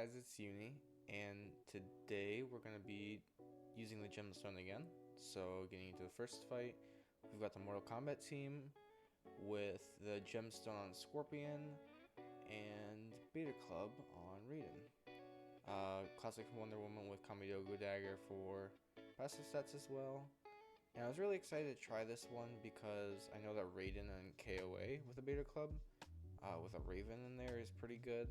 guys, it's Uni, and today we're going to be using the Gemstone again. So, getting into the first fight, we've got the Mortal Kombat team with the Gemstone on Scorpion and Beta Club on Raiden. Classic Wonder Woman with Kamidogo Dagger for passive stats as well. And I was really excited to try this one because I know that Raiden and KOA with the Beta Club, with a Raven in there, is pretty good.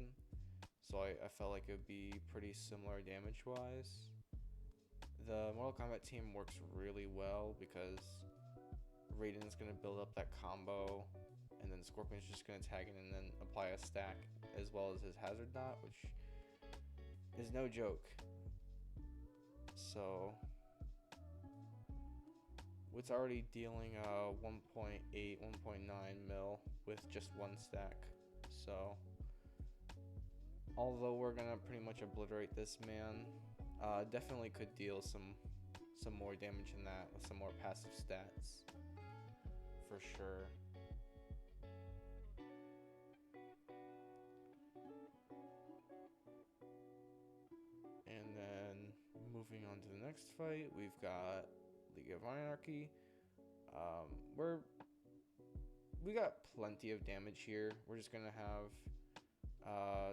So I felt like it would be pretty similar damage-wise. The Mortal Kombat team works really well because Raiden's going to build up that combo, and then Scorpion's just going to tag in and then apply a stack, as well as his hazard dot, which is no joke. So it's already dealing 1.8, 1.9 mil with just one stack. So although we're gonna pretty much obliterate this man, definitely could deal some more damage than that with some more passive stats, for sure. And then moving on to the next fight, we've got League of Anarchy. We got plenty of damage here. We're just gonna have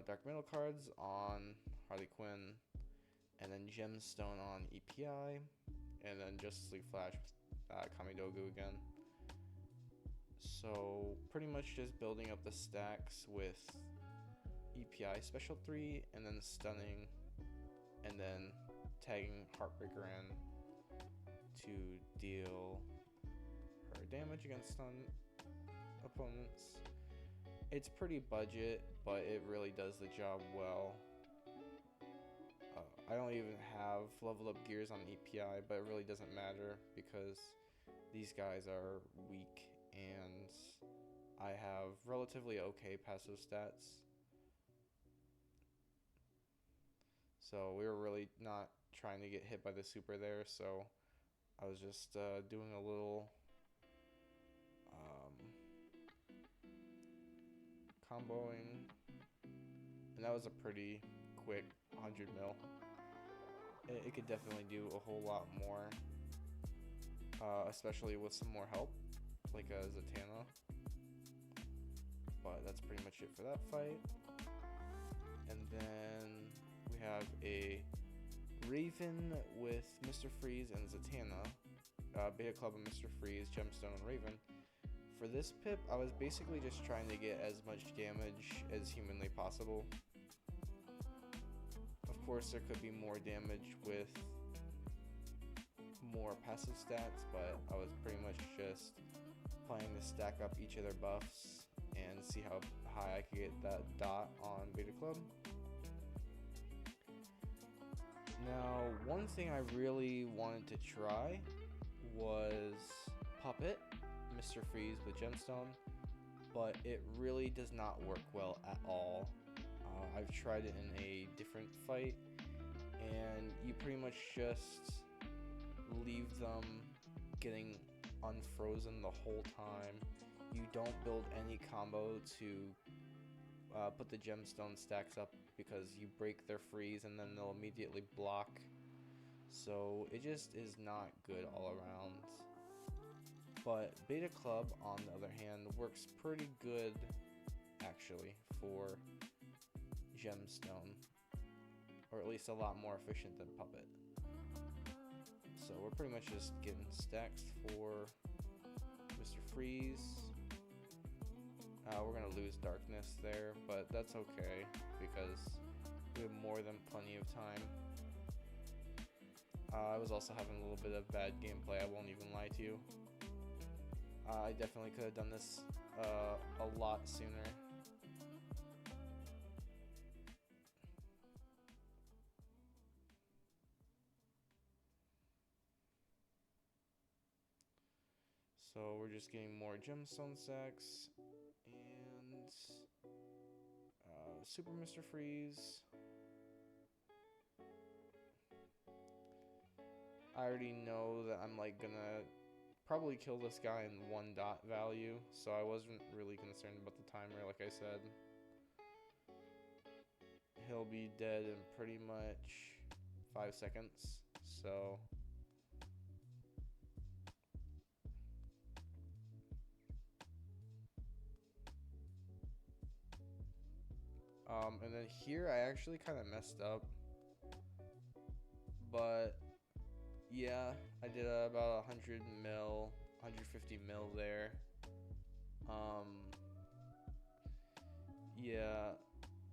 Dark Middle cards on Harley Quinn, and then Gemstone on EPI, and then Justice League Flash Kamidogo again. So pretty much just building up the stacks with EPI Special 3, and then Stunning, and then tagging Heartbreaker in to deal her damage against stun opponents. It's pretty budget, but it really does the job well. I don't even have leveled up gears on EPI, but it really doesn't matter because these guys are weak and I have relatively okay passive stats. So we were really not trying to get hit by the super there, so I was just doing a little comboing, and that was a pretty quick 100 mil. It could definitely do a whole lot more, especially with some more help, like a Zatanna. But that's pretty much it for that fight. And then we have a Raven with Mr. Freeze and Zatanna, Beta Club and Mr. Freeze, Gemstone and Raven. For this pip, I was basically just trying to get as much damage as humanly possible. Of course, there could be more damage with more passive stats, but I was pretty much just planning to stack up each of their buffs and see how high I could get that dot on Beta Club. Now, one thing I really wanted to try was Puppet Mr. Freeze with Gemstone, but it really does not work well at all. I've tried it in a different fight, and you pretty much just leave them getting unfrozen the whole time. You don't build any combo to put the Gemstone stacks up because you break their freeze and then they'll immediately block. So it just is not good all around. But Beta Club, on the other hand, works pretty good actually for Gemstone, or at least a lot more efficient than Puppet. So we're pretty much just getting stacks for Mr. Freeze. We're gonna lose Darkness there, but that's okay because we have more than plenty of time. I was also having a little bit of bad gameplay, I won't even lie to you. I definitely could have done this a lot sooner. So we're just getting more Gemstone stacks and Super Mr. Freeze. I already know that I'm like gonna probably kill this guy in 1 dot value, so I wasn't really concerned about the timer, like I said. he'll be dead in pretty much 5 seconds. So and then here I actually kind of messed up, but yeah, I did about 100 mil, 150 mil there. Yeah,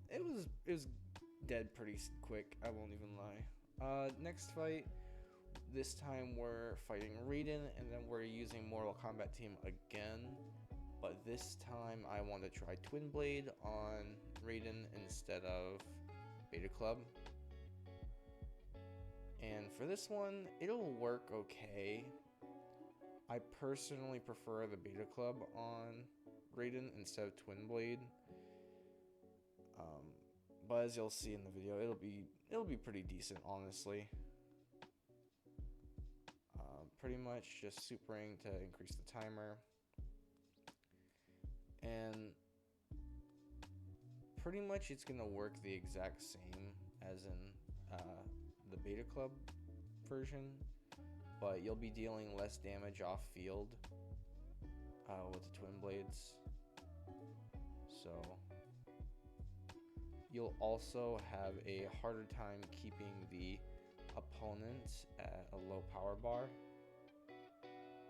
it was dead pretty quick. I won't even lie. Next fight. This time we're fighting Raiden, and then we're using Mortal Kombat team again. But this time I want to try Twin Blade on Raiden instead of Beta Club. And for this one, it'll work okay. I personally prefer the Beta Club on Raiden instead of Twin Blade. But as you'll see in the video, it'll be pretty decent, honestly. Pretty much just supering to increase the timer, and pretty much it's gonna work the exact same as in the Beta Club version, but you'll be dealing less damage off field with the Twin Blades. So you'll also have a harder time keeping the opponent at a low power bar,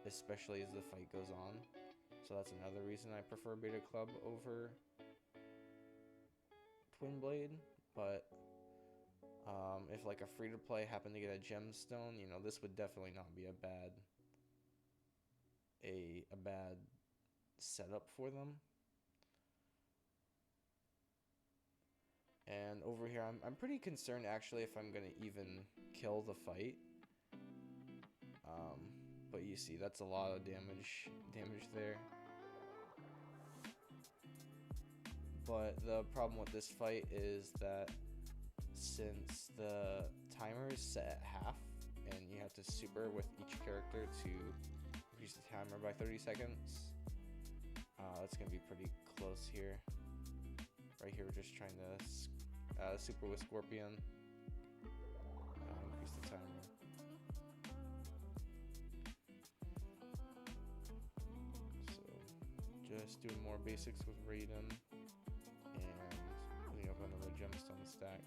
especially as the fight goes on. So that's another reason I prefer Beta Club over Twin Blade. But if like a free-to-play happened to get a Gemstone, you know, this would definitely not be a bad setup for them. And over here, I'm pretty concerned actually if I'm gonna even kill the fight. But you see, that's a lot of damage there. But the problem with this fight is that since the timer is set at half, and you have to super with each character to increase the timer by 30 seconds, it's gonna be pretty close here. Right here, we're just trying to super with Scorpion, increase the timer. Just doing more basics with Raiden and putting up another Gemstone stack.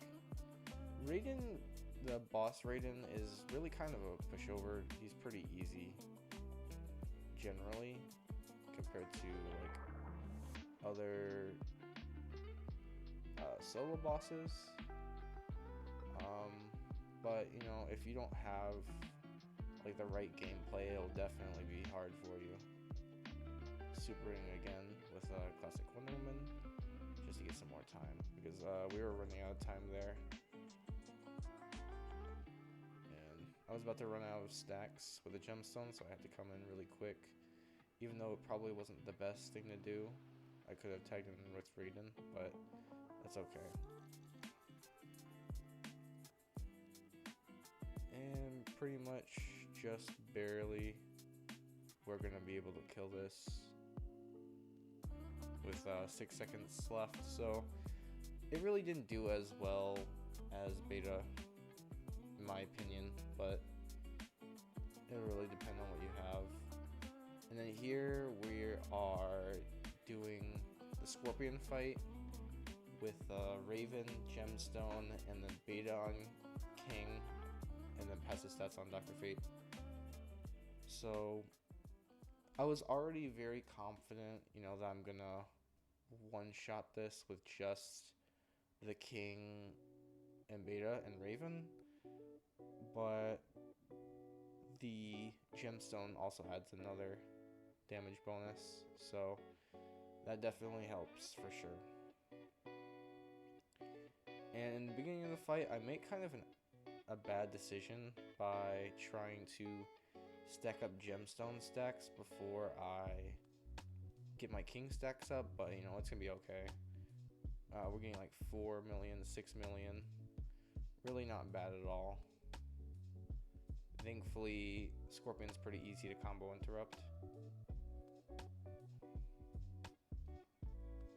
Raiden, the boss Raiden, is really kind of a pushover. He's pretty easy generally compared to like other solo bosses. But you know, if you don't have like the right gameplay, it'll definitely be hard for you. Supering again with classic Wonder Woman just to get some more time, because we were running out of time there, and I was about to run out of stacks with a Gemstone, so I had to come in really quick, even though it probably wasn't the best thing to do. I could have tagged in with Raiden, but that's okay. And pretty much just barely we're gonna be able to kill this with 6 seconds left. So it really didn't do as well as Beta, in my opinion, but it'll really depend on what you have. And then here we are doing the Scorpion fight with Raven, Gemstone, and then Beta on King, and then passive stats on Dr. Fate. So I was already very confident, you know, that I'm gonna one-shot this with just the King and Beta and Raven, but the Gemstone also adds another damage bonus, so that definitely helps for sure. And in the beginning of the fight, I made kind of a bad decision by trying to stack up Gemstone stacks before I get my King stacks up, but you know, it's gonna be okay. We're getting like 4 million, 6 million. Really not bad at all. Thankfully, Scorpion's pretty easy to combo interrupt.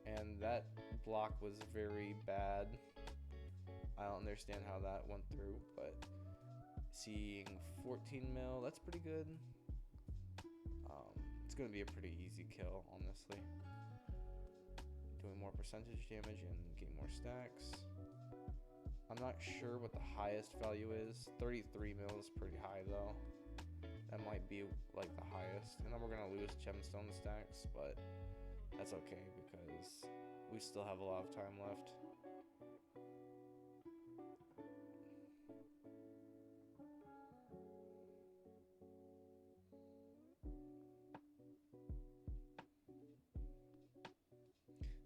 And that block was very bad I don't understand how that went through, but seeing 14 mil, that's pretty good. It's going to be a pretty easy kill, honestly. Doing more percentage damage and getting more stacks. I'm not sure what the highest value is. 33 mil is pretty high though. That might be like the highest. And then we're going to lose gemstone stacks, but that's okay because we still have a lot of time left.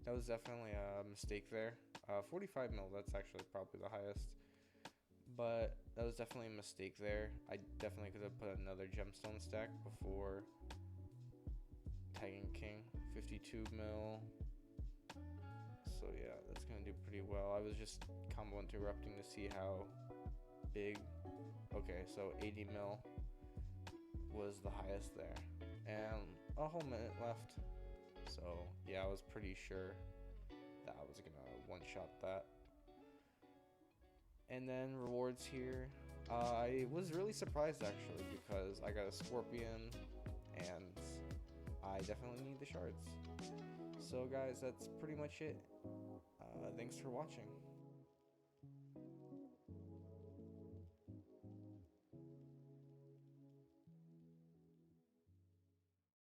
That was definitely a mistake there. 45 mil, that's actually probably the highest. But that was definitely a mistake there. I definitely could have put another gemstone stack before tagging king. 52 mil. So yeah, that's going to do pretty well. I was just combo interrupting to see how big. Okay, so 80 mil was the highest there. And a whole minute left. So yeah, I was pretty sure that I was gonna one-shot that. And then rewards here. I was really surprised actually because I got a scorpion and I definitely need the shards. So guys, that's pretty much it. Thanks for watching.